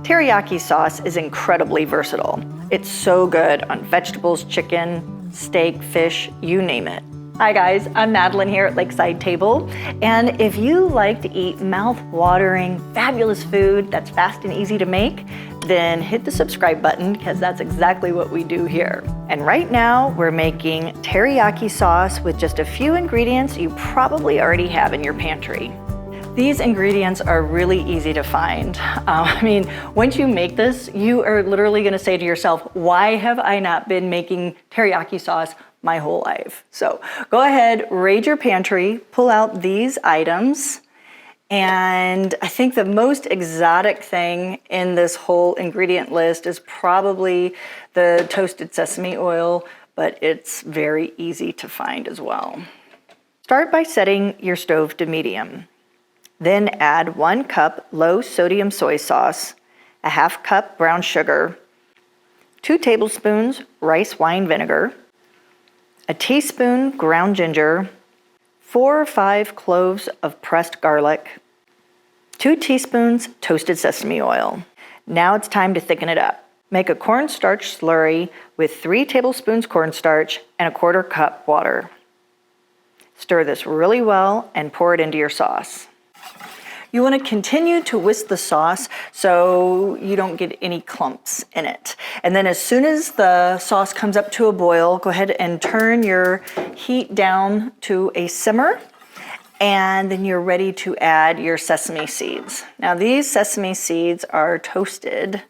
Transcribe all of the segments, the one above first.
Teriyaki sauce is incredibly versatile. It's so good on vegetables, chicken, steak, fish, you name it. Hi guys, I'm Madeline here at Lakeside Table, and if you like to eat mouth-watering, fabulous food that's fast and easy to make, then hit the subscribe button because that's exactly what we do here. And right now we're making teriyaki sauce with just a few ingredients you probably already have in your pantry. These ingredients are really easy to find. Once you make this, you are literally gonna say to yourself, why have I not been making teriyaki sauce my whole life? So go ahead, raid your pantry, pull out these items, and I think the most exotic thing in this whole ingredient list is probably the toasted sesame oil, but it's very easy to find as well. Start by setting your stove to medium. Then add 1 cup low sodium soy sauce, a ½ cup brown sugar, 2 tablespoons rice wine vinegar, a teaspoon ground ginger, 4 or 5 cloves of pressed garlic, 2 teaspoons toasted sesame oil. Now it's time to thicken it up. Make a cornstarch slurry with 3 tablespoons cornstarch and a 1/4 cup water. Stir this really well and pour it into your sauce. You want to continue to whisk the sauce so you don't get any clumps in it. And then as soon as the sauce comes up to a boil, go ahead and turn your heat down to a simmer, and then you're ready to add your sesame seeds. Now these sesame seeds are toasted,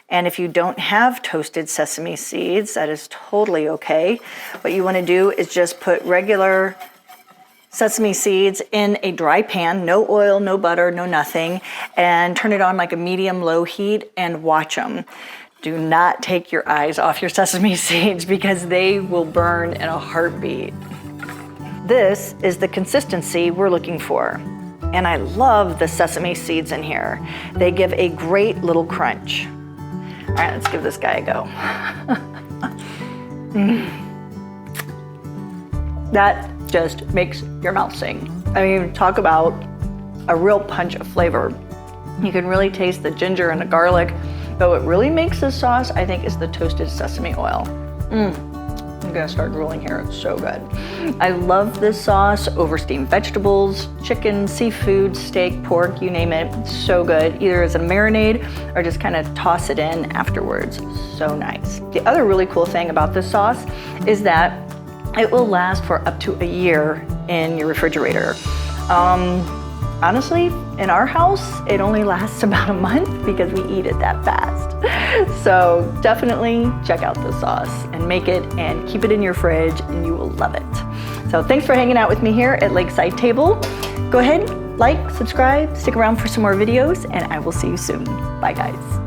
and if you don't have toasted sesame seeds, that is totally okay. What you want to do is just put regular sesame seeds in a dry pan, no oil, no butter, no nothing, and turn it on like a medium-low heat and watch them. Do not take your eyes off your sesame seeds because they will burn in a heartbeat. This is the consistency we're looking for. And I love the sesame seeds in here. They give a great little crunch. All right, let's give this guy a go. That just makes your mouth sing. Talk about a real punch of flavor. You can really taste the ginger and the garlic, but what really makes this sauce, I think, is the toasted sesame oil. I'm gonna start drooling here, it's so good. I love this sauce over steamed vegetables, chicken, seafood, steak, pork, you name it, it's so good, either as a marinade or just kind of toss it in afterwards, so nice. The other really cool thing about this sauce is that it will last for up to a year in your refrigerator. Honestly, in our house, it only lasts about a month because we eat it that fast. So definitely check out the sauce and make it and keep it in your fridge and you will love it. So thanks for hanging out with me here at Lakeside Table. Go ahead, like, subscribe, stick around for some more videos, and I will see you soon. Bye guys.